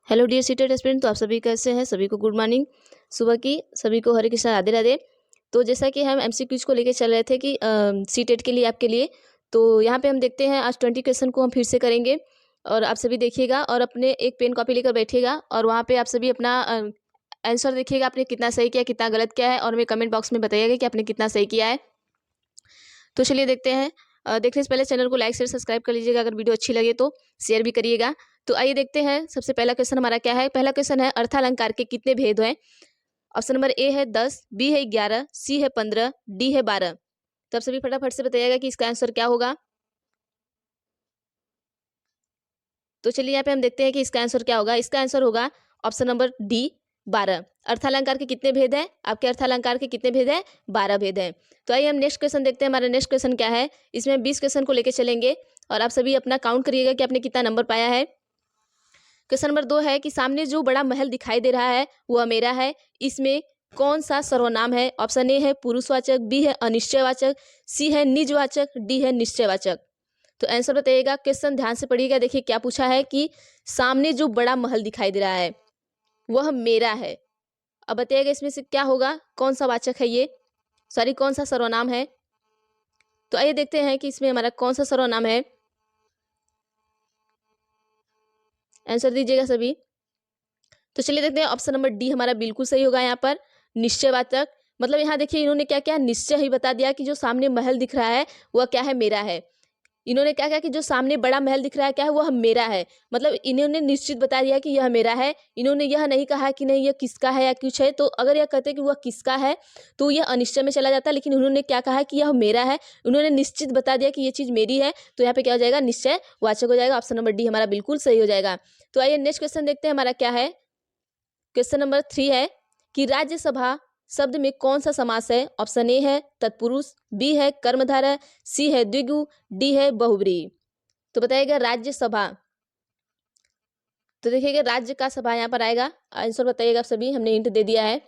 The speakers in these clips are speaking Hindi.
हेलो डियर सीटेड एस्पिरेंट, तो आप सभी कैसे हैं? सभी को गुड मॉर्निंग। सुबह की सभी को हरे कृष्णा, राधे राधे। तो जैसा कि हम एमसीक्यूज को लेके चल रहे थे कि सीटेट के लिए आपके लिए, तो यहाँ पे हम देखते हैं आज 20 क्वेश्चन को हम फिर से करेंगे और आप सभी देखिएगा और अपने एक पेन कॉपी लेकर बैठिएगा और वहाँ पे आप सभी अपना आंसर देखिएगा, आपने कितना सही किया कितना गलत किया है और हमें कमेंट बॉक्स में बताइएगा कि आपने कितना सही किया है। तो चलिए देखते हैं। देखने से पहले चैनल को लाइक शेयर सब्सक्राइब कर लीजिएगा, अगर वीडियो अच्छी लगे तो शेयर भी करिएगा। तो आइए देखते हैं, सबसे पहला क्वेश्चन हमारा क्या है। पहला क्वेश्चन है, अर्थालंकार के कितने भेद हैं? ऑप्शन नंबर ए है 10, बी है 11, सी है 15, डी है 12। तो आप सभी फटाफट से बताइएगा कि इसका आंसर क्या होगा। तो चलिए यहाँ पे हम देखते हैं कि इसका आंसर क्या होगा। इसका आंसर होगा ऑप्शन नंबर डी, 12। अर्थालंकार के कितने भेद हैं? आपके अर्थालंकार के कितने भेद हैं? 12 भेद हैं। तो आइए हम नेक्स्ट क्वेश्चन देखते हैं। हमारा नेक्स्ट क्वेश्चन क्या है, इसमें 20 क्वेश्चन को लेकर चलेंगे और आप सभी अपना काउंट करिएगा कि आपने कितना नंबर पाया है। क्वेश्चन नंबर 2 है कि सामने जो बड़ा महल दिखाई दे रहा है वह मेरा है, इसमें कौन सा सर्वनाम है? ऑप्शन ए है पुरुषवाचक, बी है अनिश्चयवाचक, सी है निजवाचक, डी है निश्चयवाचक। तो आंसर बताइएगा। क्वेश्चन ध्यान से पढ़िएगा। देखिए क्या पूछा है कि सामने जो बड़ा महल दिखाई दे रहा है वह मेरा है। अब बताइएगा इसमें से क्या होगा, कौन सा वाचक है ये, सॉरी कौन सा सर्वनाम है। तो आइए देखते हैं कि इसमें हमारा कौन सा सर्वनाम है। आंसर दीजिएगा सभी। तो चलिए देखते हैं, ऑप्शन नंबर डी हमारा बिल्कुल सही होगा। यहाँ पर निश्चयवाचक, मतलब यहाँ देखिए इन्होंने क्या क्या निश्चय ही बता दिया कि जो सामने महल दिख रहा है वह क्या है, मेरा है। इन्होंने क्या कहा कि जो सामने बड़ा महल दिख रहा है क्या है, वह मेरा है। मतलब इन्होंने निश्चित बता दिया कि यह मेरा है। इन्होंने यह नहीं कहा कि नहीं यह किसका है या कुछ है। तो अगर यह कहते कि वह किसका है तो यह अनिश्चय में चला जाता, लेकिन उन्होंने क्या कहा कि यह मेरा है। उन्होंने निश्चित बता दिया कि यह चीज मेरी है, तो यहाँ पे क्या हो जाएगा, निश्चय वाचक हो जाएगा। ऑप्शन नंबर डी हमारा बिल्कुल सही हो जाएगा। तो आइए नेक्स्ट क्वेश्चन देखते हैं, हमारा क्या है। क्वेश्चन नंबर 3 है कि राज्यसभा शब्द में कौन सा समास है? ऑप्शन ए है तत्पुरुष, बी है कर्मधारय, सी है द्विगु, डी है बहुब्रीहि। तो बताइएगा राज्यसभा। तो देखिएगा राज्य का सभा यहाँ पर आएगा। आंसर बताइएगा आप सभी, हमने हिंट दे दिया है।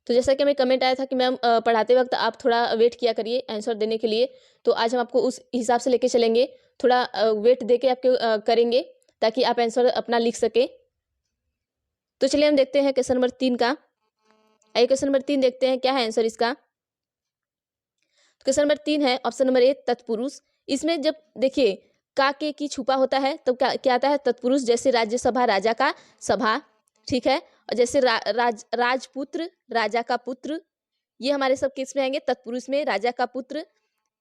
तो जैसा कि हमें कमेंट आया था कि मैम पढ़ाते वक्त आप थोड़ा वेट किया करिए आंसर देने के लिए, तो आज हम आपको उस हिसाब से लेके चलेंगे। थोड़ा वेट दे के आपके करेंगे ताकि आप आंसर अपना लिख सके। तो चलिए हम देखते हैं क्वेश्चन नंबर 3 का। आइए क्वेश्चन नंबर 3 देखते हैं क्या है आंसर इसका। क्वेश्चन नंबर 3 है ऑप्शन नंबर ए तत्पुरुष। इसमें जब देखिए का के की छुपा होता है तो क्या आता है, तत्पुरुष। जैसे राज्यसभा राजा का सभा, ठीक है। और जैसे राजपुत्र राजा का पुत्र, ये हमारे सब किस में आएंगे, तत्पुरुष में, राजा का पुत्र,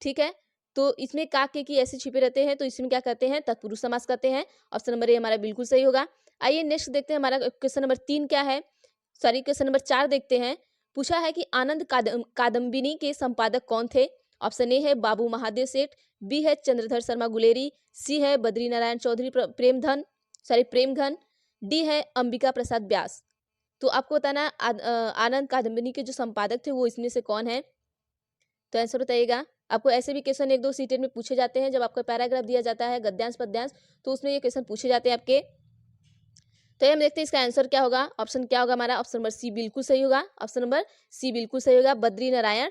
ठीक है। तो इसमें का के की ऐसे छिपे रहते हैं तो इसमें क्या कहते हैं, तत्पुरुष समास कहते हैं। ऑप्शन नंबर ए हमारा बिल्कुल सही होगा। आइए नेक्स्ट देखते हैं, हमारा क्वेश्चन नंबर 3 क्या है, सॉरी क्वेश्चन नंबर 4 देखते हैं। पूछा है कि आनंद कादम्बिनी के संपादक कौन थे? ऑप्शन ए है बाबू महादेव सेठ, बी है चंद्रधर शर्मा गुलेरी, सी है बद्री नारायण चौधरी प्रेमघन, डी है अंबिका प्रसाद व्यास। तो आपको बताना आनंद कादम्बिनी के जो संपादक थे वो इसमें से कौन है। तो आंसर बताइएगा। आपको ऐसे भी क्वेश्चन एक दो सीटेट में पूछे जाते हैं, जब आपको पैराग्राफ दिया जाता है गद्यांश पद्यांश, तो उसमें ये क्वेश्चन पूछे जाते हैं आपके। तो हम देखते हैं इसका आंसर क्या होगा। ऑप्शन क्या होगा हमारा, ऑप्शन नंबर सी बिल्कुल सही होगा। ऑप्शन नंबर सी बिल्कुल सही होगा, Badri Narayan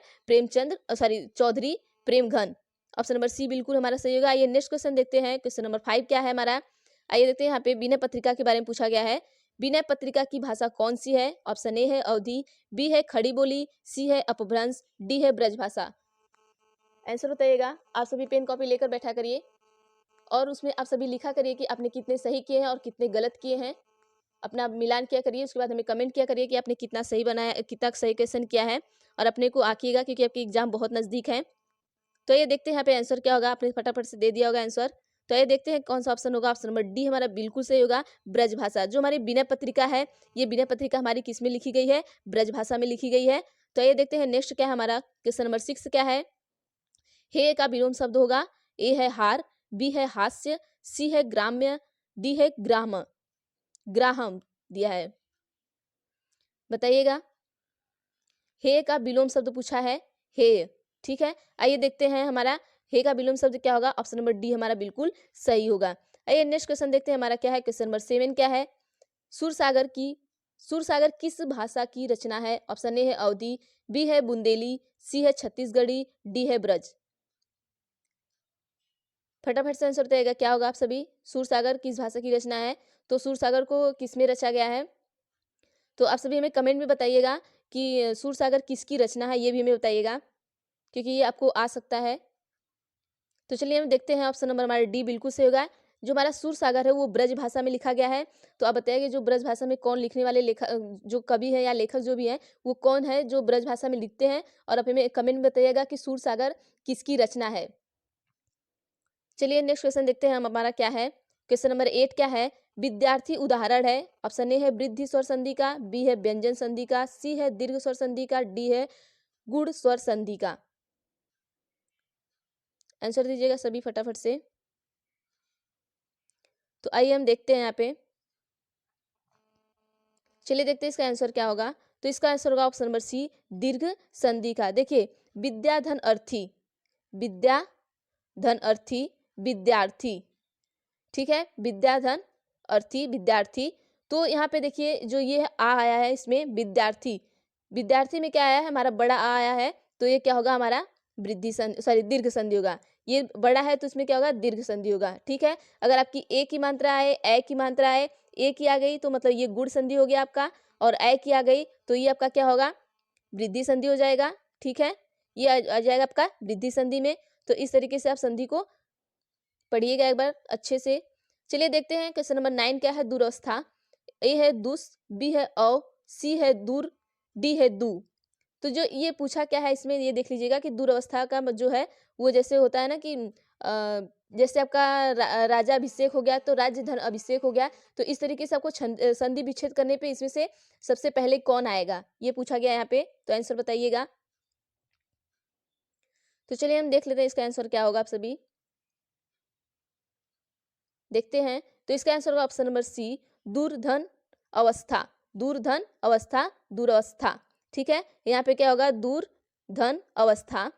Chaudhary Premghan. Option number C बिल्कुल हमारा सही होगा। ये नेक्स्ट क्वेश्चन देखते हैं, क्वेश्चन नंबर 5 क्या है हमारा। आइए देखते हैं, यहाँ पे विनय पत्रिका के बारे में पूछा गया है। विनय पत्रिका की भाषा कौन सी है? ऑप्शन ए है अवधी, बी है खड़ी बोली, सी है अपभ्रंश, डी है ब्रजभाषा। आंसर बताइएगा। आप सभी पेन कॉपी लेकर बैठा करिए और उसमें आप सभी लिखा करिए कि आपने कितने सही किए हैं और कितने गलत किए हैं। अपना मिलान किया करिए, उसके बाद हमें कमेंट किया करिए कि आपने कितना सही बनाया, कितना सही क्वेश्चन किया है, और अपने को आंकिएगा क्योंकि आपकी एग्जाम बहुत नजदीक है। तो ये देखते हैं यहाँ पे आंसर क्या होगा। आपने फटाफट से दे दिया होगा आंसर। तो ये देखते हैं कौन सा ऑप्शन होगा। ऑप्शन नंबर डी हमारा बिल्कुल सही होगा, ब्रजभाषा। जो हमारी विनय पत्रिका है, ये विनय पत्रिका हमारी किस में लिखी गई है, ब्रजभाषा में लिखी गई है। तो ये देखते हैं नेक्स्ट क्या है हमारा, क्वेश्चन नंबर 6 क्या है। हे का विलोम शब्द होगा, ए है हार, बी है हास्य, सी है ग्राम्य, डी है ग्राहम दिया है। बताइएगा। हे का विलोम शब्द पूछा है, हे, ठीक है। आइए देखते हैं हमारा हे का विलोम शब्द क्या होगा। ऑप्शन नंबर डी हमारा बिल्कुल सही होगा। आइए नेक्स्ट क्वेश्चन देखते हैं, हमारा क्या है। क्वेश्चन नंबर 7 क्या है। सूरसागर किस भाषा की रचना है? ऑप्शन ए है अवधी, बी है बुंदेली, सी है छत्तीसगढ़ी, डी है ब्रज। फटाफट से आंसर बताइएगा क्या होगा आप सभी। सूरसागर किस भाषा की रचना है? तो सूरसागर को किस में रचा गया है? तो आप सभी हमें कमेंट में बताइएगा कि सूरसागर किसकी रचना है, ये भी हमें बताइएगा, क्योंकि ये आपको आ सकता है। तो चलिए हम देखते हैं, ऑप्शन नंबर हमारा डी बिल्कुल सही होगा। जो हमारा सूरसागर है वो ब्रज भाषा में लिखा गया है। तो आप बताइए जो ब्रज भाषा में कौन लिखने वाले जो कवि है या लेखक जो भी है वो कौन है जो ब्रज भाषा में लिखते हैं, और आप हमें कमेंट में बताइएगा कि सूरसागर किसकी रचना है। चलिए नेक्स्ट क्वेश्चन देखते हैं हम, हमारा क्या है। क्वेश्चन नंबर 8 क्या है? विद्यार्थी उदाहरण है। ऑप्शन ए है वृद्धि स्वर संधि का, बी है व्यंजन संधि का, सी है दीर्घ स्वर संधि का, डी है गुण स्वर संधि का। आंसर दीजिएगा सभी फटाफट से। तो आइए हम देखते हैं यहाँ पे। चलिए देखते हैं इसका आंसर क्या होगा। तो इसका आंसर होगा ऑप्शन नंबर सी, दीर्घ संधि का। देखिए विद्या धन अर्थी, विद्या धन अर्थी विद्यार्थी, ठीक है, विद्या धन अर्थी विद्यार्थी। तो यहाँ पे देखिए जो ये आ आया है इसमें विद्यार्थी, विद्यार्थी में क्या आया है? हमारा बड़ा आ आया है, तो ये क्या होगा? हमारा वृद्धि संधि, सॉरी दीर्घ संधि होगा। ये बड़ा है तो इसमें क्या होगा? दीर्घ संधि होगा, ठीक है। अगर आपकी ए की मात्रा आए, ए की मात्रा आए, ए की आ गई तो मतलब ये गुण संधि हो गया आपका, और ए की आ गई तो ये आपका क्या होगा? वृद्धि संधि हो जाएगा, ठीक है। ये आ जाएगा आपका वृद्धि संधि में। तो इस तरीके से आप संधि को पढ़िएगा एक बार अच्छे से। चलिए देखते हैं क्वेश्चन नंबर 9 क्या है? दूरवस्था। ए है दुस, बी है औ, सी है दूर, डी है दू। तो जो ये पूछा क्या है इसमें, ये देख लीजिएगा कि दूरवस्था का जो है वो जैसे होता है ना कि जैसे आपका राजा अभिषेक हो गया तो राज्य धन अभिषेक हो गया। तो इस तरीके से आपको संधि विच्छेद करने पे इसमें से सबसे पहले कौन आएगा, ये पूछा गया यहाँ पे। तो आंसर बताइएगा। तो चलिए हम देख लेते हैं इसका आंसर क्या होगा। आप सभी देखते हैं। तो इसका आंसर होगा ऑप्शन नंबर सी, दूरधन अवस्था, दूरधन अवस्था, दूरवस्था, ठीक है। यहाँ पे क्या होगा? दूर धन अवस्था,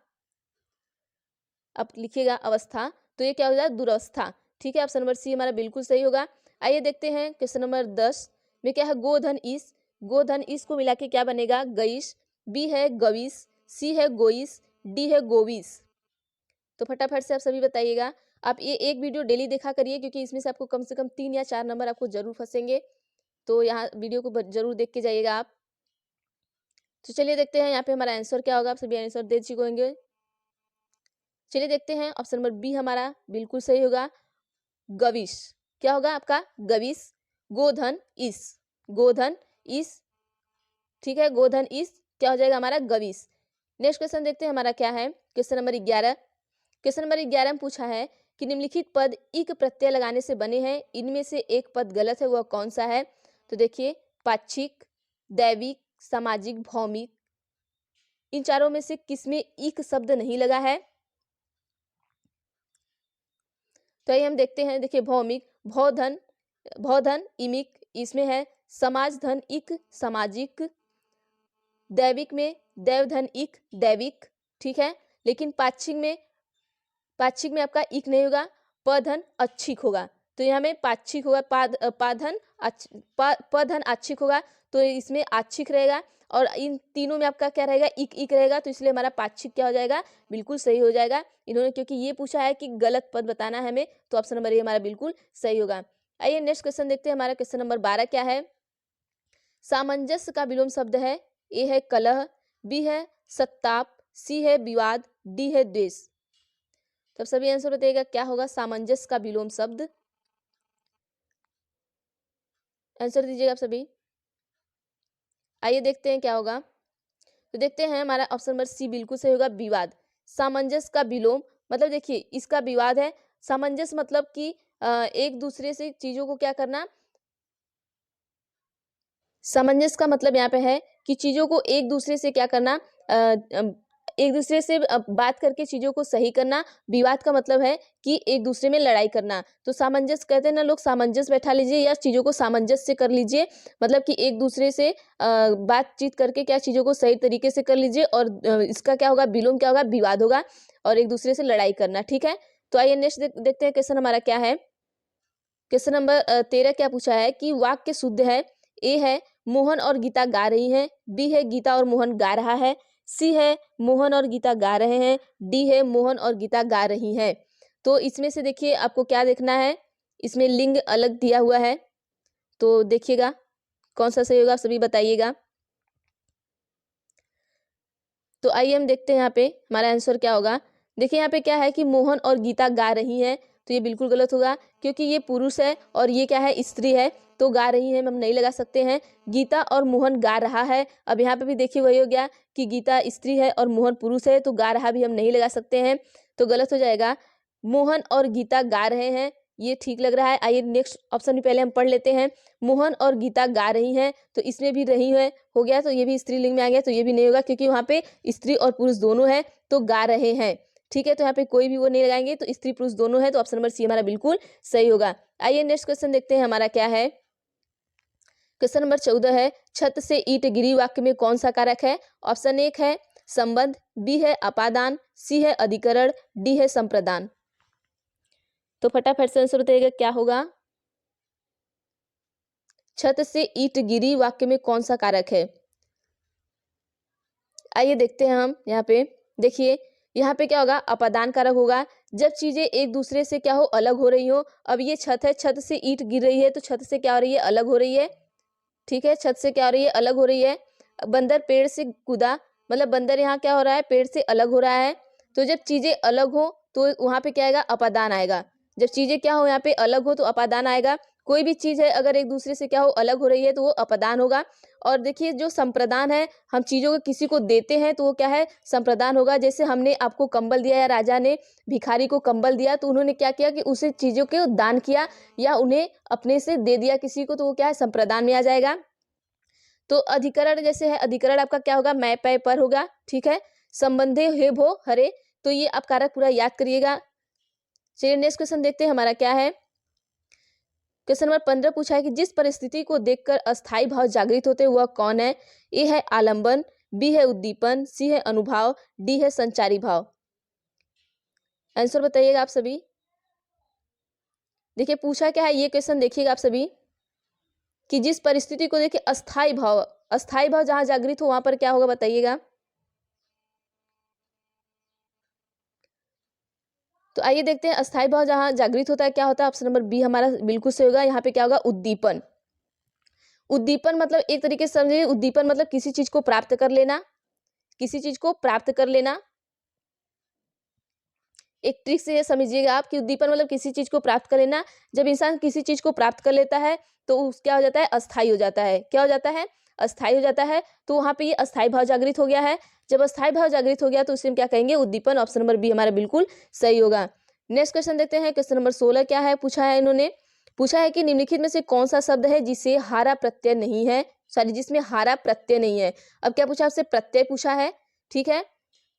अब लिखिएगा अवस्था, तो ये क्या हो जाएगा? दूरवस्था, ठीक है। ऑप्शन नंबर सी हमारा बिल्कुल सही होगा। आइए देखते हैं क्वेश्चन नंबर 10 में क्या है? गोधन ईस, गोधन ईस को मिला के क्या बनेगा? गईस, बी है गवीस, सी है गोईस, डी है गोवीस। तो फटाफट से आप सभी बताइएगा। आप ये एक वीडियो डेली देखा करिए, क्योंकि इसमें से आपको कम से कम 3 या 4 नंबर आपको जरूर फंसेंगे। तो यहाँ वीडियो को जरूर देख के जाइएगा आप। तो चलिए देखते हैं यहाँ पे हमारा आंसर क्या होगा। आप सभी आंसर दे चुके होंगे। चलिए देखते हैं, ऑप्शन नंबर बी हमारा बिल्कुल सही होगा, गविश। क्या होगा आपका? गविश। गोधन इस, गोधन इस, ठीक है, गोधन इस क्या हो जाएगा? हमारा गविश। नेक्स्ट क्वेश्चन देखते हैं हमारा क्या है। Question number 11। क्वेश्चन नंबर 11 में पूछा है कि निम्नलिखित पद इक प्रत्यय लगाने से बने हैं, इनमें से एक पद गलत है, वह कौन सा है? तो देखिए पाक्षिक, दैविक, सामाजिक, भौमिक, इन चारों में से किसमें इक शब्द नहीं लगा है? तो ये हम देखते हैं। देखिए भौमिक, भौधन, भौधन इमिक, इसमें है समाज धन इक, सामाजिक, दैविक में देवधन इक, दैविक, ठीक है। लेकिन पाक्षिक में, पाक्षिक में आपका इक नहीं होगा, पधन अच्छिक होगा। तो यहाँ में पाक्षिक होगा, पाधन पधन आच्छिक होगा, तो इसमें आच्छिक रहेगा। और इन तीनों में आपका क्या रहेगा? इक इक रहेगा, तो इसलिए हमारा पाक्षिक क्या हो जाएगा? बिल्कुल सही हो जाएगा। इन्होंने क्योंकि ये पूछा है कि गलत पद बताना है हमें, तो ऑप्शन नंबर ए हमारा बिल्कुल सही होगा। आइए नेक्स्ट क्वेश्चन देखते हैं। हमारा क्वेश्चन नंबर 12 क्या है? सामंजस्य का विलोम शब्द है। ए है कलह, बी है सत्ताप, सी है विवाद, डी है द्वेष। तब सभी आंसर बताइएगा क्या होगा सामंजस्य का विलोम शब्द। आंसर दीजिएगा आप सभी। आइए देखते हैं क्या होगा। तो देखते हैं हमारा ऑप्शन नंबर सी बिल्कुल सही होगा, विवाद। सामंजस्य का विलोम मतलब देखिए इसका विवाद है। सामंजस्य मतलब कि एक दूसरे से चीजों को क्या करना। सामंजस्य का मतलब यहाँ पे है कि चीजों को एक दूसरे से क्या करना, एक दूसरे से बात करके चीजों को सही करना। विवाद का मतलब है कि एक दूसरे में लड़ाई करना। तो सामंजस्य कहते हैं ना लोग, सामंजस्य बैठा लीजिए या चीजों को सामंजस्य से कर लीजिए, मतलब कि एक दूसरे से बातचीत करके क्या चीजों को सही तरीके से कर लीजिए। और इसका क्या होगा? विलोम क्या होगा? विवाद होगा, और एक दूसरे से लड़ाई करना, ठीक है। तो आइए नेक्स्ट देखते हैं क्वेश्चन हमारा क्या है। क्वेश्चन नंबर 13 क्या पूछा है कि वाक्य शुद्ध है। ए है मोहन और गीता गा रही हैं, बी है गीता और मोहन गा रहा है, सी है मोहन और गीता गा रहे हैं, डी है मोहन और गीता गा रही हैं। तो इसमें से देखिए आपको क्या देखना है, इसमें लिंग अलग दिया हुआ है, तो देखिएगा कौन सा सही होगा, आप सभी बताइएगा। तो आइए हम देखते हैं यहाँ पे हमारा आंसर क्या होगा। देखिए यहाँ पे क्या है कि मोहन और गीता गा रही हैं, तो ये बिल्कुल गलत होगा क्योंकि ये पुरुष है और ये क्या है, स्त्री है, तो गा रही है हम नहीं लगा सकते हैं। गीता और मोहन गा रहा है, अब यहाँ पे भी देखिए वही हो गया कि गीता स्त्री है और मोहन पुरुष है, तो गा रहा भी हम नहीं लगा सकते हैं, तो गलत हो जाएगा। मोहन और गीता गा रहे हैं, ये ठीक लग रहा है। आइए नेक्स्ट ऑप्शन भी पहले हम पढ़ लेते हैं। मोहन और गीता गा रही हैं, तो इसमें भी रही है हो गया, तो ये भी स्त्रीलिंग में आ गया, तो ये भी नहीं होगा क्योंकि वहाँ पे स्त्री और पुरुष दोनों है, तो गा रहे हैं। ठीक है, तो यहाँ पे कोई भी वो नहीं लगाएंगे, तो स्त्री पुरुष दोनों है, तो ऑप्शन नंबर सी हमारा बिल्कुल सही होगा। आइए नेक्स्ट क्वेश्चन देखते हैं हमारा क्या है। क्वेश्चन नंबर 14 है, छत से ईंट गिरी वाक्य में कौन सा कारक है। ऑप्शन 1 है संबंध, बी है अपादान, सी है अधिकरण, डी है संप्रदान। तो फटाफट से आंसर बताइएगा क्या होगा। छत से ईंट गिरी वाक्य में कौन सा कारक है। आइए देखते हैं हम यहाँ पे। देखिए यहाँ पे क्या होगा, अपादान कारक होगा, जब चीजें एक दूसरे से क्या हो, अलग हो रही हो। अब ये छत है, छत से ईंट गिर रही है, तो छत से क्या हो रही है, अलग हो रही है। ठीक है, छत से क्या हो रही है, अलग हो रही है। बंदर पेड़ से कूदा, मतलब बंदर यहाँ क्या हो रहा है, पेड़ से अलग हो रहा है। तो जब चीजें अलग हो तो वहां पे क्या आएगा, अपादान आएगा। जब चीजें क्या हो यहाँ पे अलग हो तो अपादान आएगा। कोई भी चीज है अगर एक दूसरे से क्या हो, अलग हो रही है, तो वो अपादान होगा। और देखिए जो संप्रदान है, हम चीजों को किसी को देते हैं तो वो क्या है, संप्रदान होगा। जैसे हमने आपको कंबल दिया या राजा ने भिखारी को कंबल दिया, तो उन्होंने क्या किया कि उसे चीजों को दान किया या उन्हें अपने से दे दिया किसी को, तो वो क्या है, संप्रदान में आ जाएगा। तो अधिकरण जैसे है, अधिकरण आपका क्या होगा, मैं पै पर होगा। ठीक है, संबंधे हे भो हरे, तो ये आप कारक पूरा याद करिएगा। चलिए नेक्स्ट क्वेश्चन देखते हैं हमारा क्या है। क्वेश्चन नंबर 15 पूछा है कि जिस परिस्थिति को देखकर अस्थायी भाव जागृत होते हैं वह कौन है। ए है आलंबन, बी है उद्दीपन, सी है अनुभाव, डी है संचारी भाव। आंसर बताइएगा आप सभी। देखिए पूछा क्या है ये क्वेश्चन, देखिएगा आप सभी कि जिस परिस्थिति को देखिए अस्थायी भाव, अस्थायी भाव जहां जागृत हो वहां पर क्या होगा, बताइएगा। तो आइए देखते हैं अस्थायी भाव जहां जागृत होता है क्या होता है। ऑप्शन नंबर बी हमारा बिल्कुल सही होगा। यहाँ पे क्या होगा, उद्दीपन। उद्दीपन मतलब एक तरीके से समझिए, उद्दीपन मतलब किसी चीज को प्राप्त कर लेना, किसी चीज को प्राप्त कर लेना। एक ट्रिक से ये समझिएगा आप कि उद्दीपन मतलब किसी चीज को प्राप्त कर लेना। जब इंसान किसी चीज को प्राप्त कर लेता है तो उस क्या हो जाता है, अस्थायी हो जाता है। क्या हो जाता है, अस्थायी हो जाता है। तो वहां पे ये अस्थायी भाव जागृत हो गया है। जब अस्थायी भाव जागृत हो गया तो उसमें क्या कहेंगे, उद्दीपन। ऑप्शन नंबर बी हमारा बिल्कुल सही होगा। नेक्स्ट क्वेश्चन देखते हैं। क्वेश्चन नंबर 16 क्या है, पूछा है इन्होंने, पूछा है कि निम्नलिखित में से कौन सा शब्द है जिसे हारा प्रत्यय नहीं है, सॉरी जिसमें हारा प्रत्यय नहीं है। अब क्या पूछा, आपसे प्रत्यय पूछा है। ठीक है,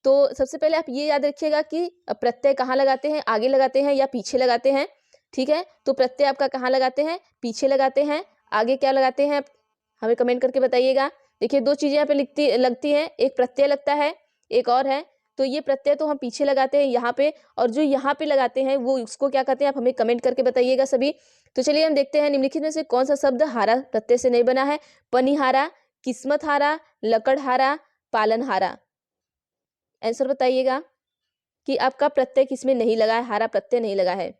तो सबसे पहले आप ये याद रखिएगा कि प्रत्यय कहाँ लगाते हैं, आगे लगाते हैं या पीछे लगाते हैं। ठीक है, तो प्रत्यय आपका कहाँ लगाते हैं, पीछे लगाते हैं। आगे क्या लगाते हैं, हमें कमेंट करके बताइएगा। देखिए दो चीजें यहाँ पे लगती हैं, एक प्रत्यय लगता है, एक और है। तो ये प्रत्यय तो हम पीछे लगाते हैं यहाँ पे, और जो यहाँ पे लगाते हैं वो उसको क्या कहते हैं, आप हमें कमेंट करके बताइएगा सभी। तो चलिए हम देखते हैं निम्नलिखित में से कौन सा शब्द हारा प्रत्यय से नहीं बना है। पनिहारा, किस्मत हारा, लकड़हारा, पालनहारा। आंसर बताइएगा कि आपका प्रत्यय किसमें नहीं लगा है, हारा प्रत्यय नहीं लगा है।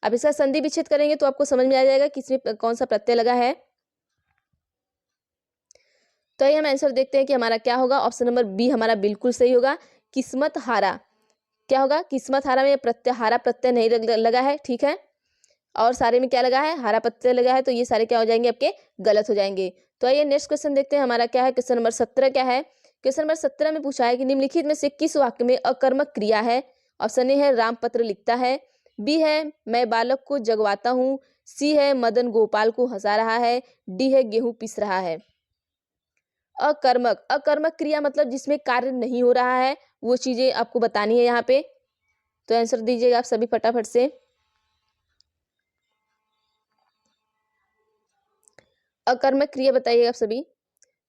अब इसका संधि विच्छेद करेंगे तो आपको समझ में आ जाएगा किसमें कौन सा प्रत्यय लगा है। तो ये हम आंसर देखते हैं कि हमारा क्या होगा। ऑप्शन नंबर बी हमारा बिल्कुल सही होगा, किस्मत हारा। क्या होगा, किस्मत हारा में प्रत्यय, हारा प्रत्यय नहीं लगा है। ठीक है, और सारे में क्या लगा है, हारा प्रत्यय लगा है, तो ये सारे क्या हो जाएंगे, आपके गलत हो जाएंगे। तो आइए नेक्स्ट क्वेश्चन देखते हैं हमारा क्या है। क्वेश्चन नंबर 17 क्या है। क्वेश्चन नंबर 17 में पूछा है कि निम्नलिखित में से किस वाक्य में अकर्मक क्रिया है। ऑप्शन ए है राम पत्र लिखता है, बी है मैं बालक को जगवाता हूँ, सी है मदन गोपाल को हंसा रहा है, डी है गेहूं पिस रहा है। अकर्मक, अकर्मक क्रिया मतलब जिसमें कार्य नहीं हो रहा है, वो चीजें आपको बतानी है यहाँ पे। तो आंसर दीजिएगा आप सभी फटाफट से। अकर्मक क्रिया बताइएगा आप सभी।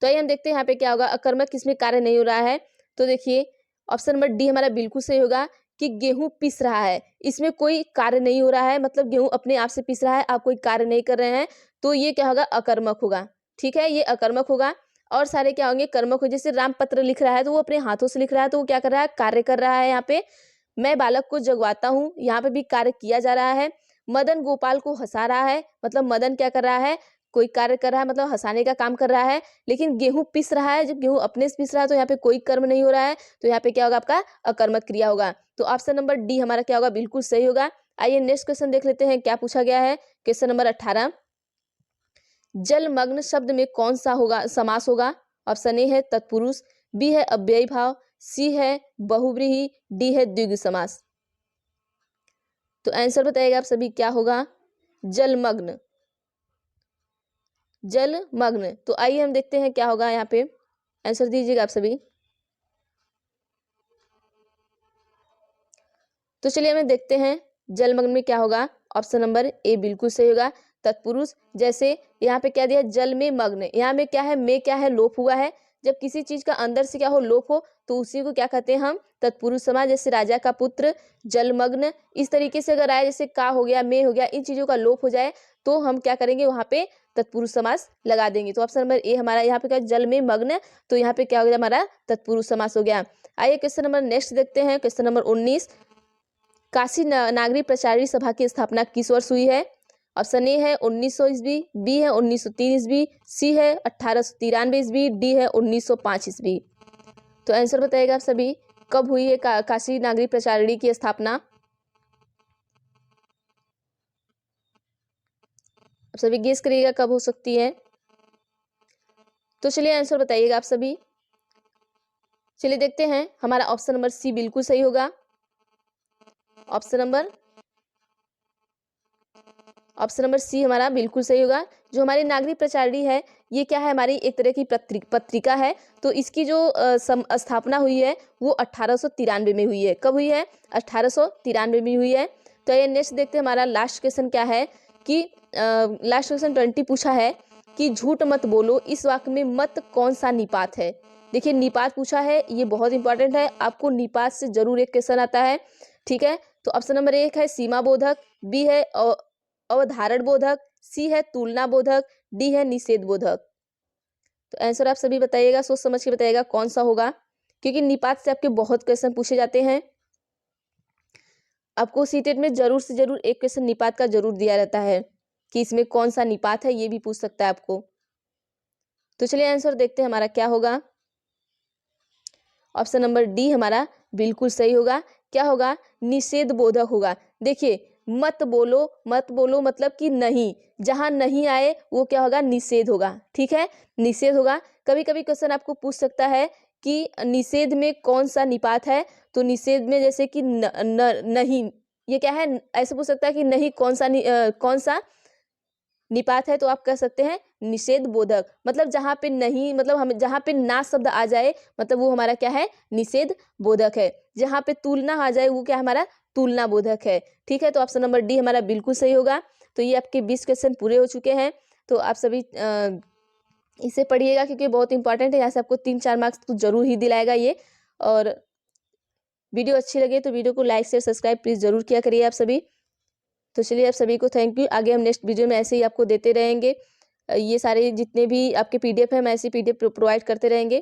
तो आइए हम देखते हैं यहाँ पे क्या होगा, अकर्मक किसमें कार्य नहीं हो रहा है। तो देखिए ऑप्शन नंबर डी हमारा बिल्कुल सही होगा कि गेहूं पिस रहा है। इसमें कोई कार्य नहीं हो रहा है, मतलब गेहूं अपने आप से पिस रहा है, आप कोई कार्य नहीं कर रहे हैं, तो ये क्या होगा, अकर्मक होगा। ठीक है, ये अकर्मक होगा। और सारे क्या होंगे, कर्मक हो। जैसे राम पत्र लिख रहा है तो वो अपने हाथों से लिख रहा है, तो वो क्या कर रहा है, कार्य कर रहा है यहाँ पे। मैं बालक को जगवाता हूँ, यहाँ पे भी कार्य किया जा रहा है। मदन गोपाल को हंसा रहा है, मतलब मदन क्या कर रहा है, कोई कार्य कर रहा है, मतलब हंसाने का काम कर रहा है। लेकिन गेहूं पिस रहा है, जब गेहूं अपने से पिस रहा है तो यहाँ पे कोई कर्म नहीं हो रहा है, तो यहाँ पे क्या होगा आपका अकर्मक क्रिया होगा। तो ऑप्शन नंबर डी हमारा क्या होगा, बिल्कुल सही होगा। आइए नेक्स्ट क्वेश्चन देख लेते हैं क्या पूछा गया है। क्वेश्चन नंबर 18, जलमग्न शब्द में कौन सा होगा समास होगा। ऑप्शन ए है तत्पुरुष, बी है अव्ययी भाव, सी है बहुव्रीहि, डी है द्विगु समास। तो आंसर बताइएगा आप सभी क्या होगा, जलमग्न, जलमग्न। तो आइए हम देखते हैं क्या होगा, यहाँ पे आंसर दीजिएगा आप सभी। तो चलिए हमें देखते हैं जलमग्न में क्या होगा। ऑप्शन नंबर ए बिल्कुल सही होगा, तत्पुरुष। जैसे यहाँ पे क्या दिया, जल में मग्न, यहाँ में क्या है, में क्या है, लोप हुआ है। जब किसी चीज का अंदर से क्या हो, लोप हो, तो उसी को क्या कहते हैं हम, तत्पुरुष समास। जैसे राजा का पुत्र जलमग्न, इस तरीके से अगर आए, जैसे का हो गया, में हो गया, इन चीजों का लोप हो जाए तो हम क्या करेंगे, वहां पे तत्पुरुष समास लगा देंगे। तो ऑप्शन नंबर ए हमारा यहाँ पे क्या, जल में मग्न, तो यहाँ पे क्या हो गया, हमारा तत्पुरुष समास हो गया। आइए क्वेश्चन नंबर नेक्स्ट देखते हैं। क्वेश्चन नंबर 19, काशी नागरिक प्रचारी सभा की स्थापना किस वर्ष हुई है। ऑप्शन ए है 1900 ईस्वी, बी है 1903 ईस्वी, सी है 1893 ईस्वी, डी है 1905 ईस्वी। तो आंसर बताइएगा आप सभी, कब हुई है काशी नागरिक प्रचारिणी की स्थापना। आप सभी गेस करिएगा कब हो सकती है। तो चलिए आंसर बताइएगा आप सभी। चलिए देखते हैं, हमारा ऑप्शन नंबर सी बिल्कुल सही होगा। ऑप्शन नंबर सी हमारा बिल्कुल सही होगा। जो हमारी नागरिक प्रचारिणी है, ये क्या है, हमारी एक तरह की पत्रिका है। तो इसकी जो स्थापना हुई है वो 1893 में हुई है। कब हुई है, 1893 में हुई है। तो ये नेक्स्ट देखते हैं, हमारा लास्ट क्वेश्चन क्या है कि लास्ट क्वेश्चन 20 पूछा है कि झूठ मत बोलो, इस वाक्य में मत कौन सा निपात है। देखिए निपात पूछा है, ये बहुत इंपॉर्टेंट है, आपको निपात से जरूर एक क्वेश्चन आता है, ठीक है। तो ऑप्शन नंबर 1 है सीमा बोधक, बी है अवधारण बोधक, सी है तुलना बोधक, डी है निषेध बोधक। तो आंसर आप सभी बताइएगा, सोच समझ के बताइएगा कौन सा होगा, क्योंकि निपात से आपके बहुत क्वेश्चन पूछे जाते हैं। आपको सीटेट में जरूर से जरूर एक क्वेश्चन निपात का जरूर दिया रहता है कि इसमें कौन सा निपात है, ये भी पूछ सकता है आपको। तो चलिए आंसर देखते हैं हमारा क्या होगा। ऑप्शन नंबर डी हमारा बिल्कुल सही होगा। क्या होगा, निषेध बोधक होगा। देखिए मत बोलो मतलब कि नहीं, जहां नहीं आए वो क्या होगा, निषेध होगा, ठीक है, निषेध होगा। कभी कभी क्वेश्चन आपको पूछ सकता है कि निषेध में कौन सा निपात है। तो निषेध में जैसे कि नहीं, ये क्या है, ऐसे पूछ सकता है कि नहीं कौन सा निपात है, तो आप कह सकते हैं निषेध बोधक। मतलब जहां पे नहीं, मतलब हम जहां पे ना शब्द आ जाए, मतलब वो हमारा क्या है, निषेध बोधक है। जहां पे तुलना आ जाए वो क्या हमारा तुलना बोधक है, ठीक है। तो ऑप्शन नंबर डी हमारा बिल्कुल सही होगा। तो ये आपके 20 क्वेश्चन पूरे हो चुके हैं। तो आप सभी इसे पढ़िएगा क्योंकि बहुत इंपॉर्टेंट है, यहाँ से आपको 3-4 मार्क्स तो जरूर ही दिलाएगा ये। और वीडियो अच्छी लगे तो वीडियो को लाइक शेयर सब्सक्राइब प्लीज जरूर किया करिए आप सभी। तो चलिए आप सभी को थैंक यू। आगे हम नेक्स्ट वीडियो में ऐसे ही आपको देते रहेंगे, ये सारे जितने भी आपके PDF हैं हम ऐसे PDF प्रोवाइड करते रहेंगे।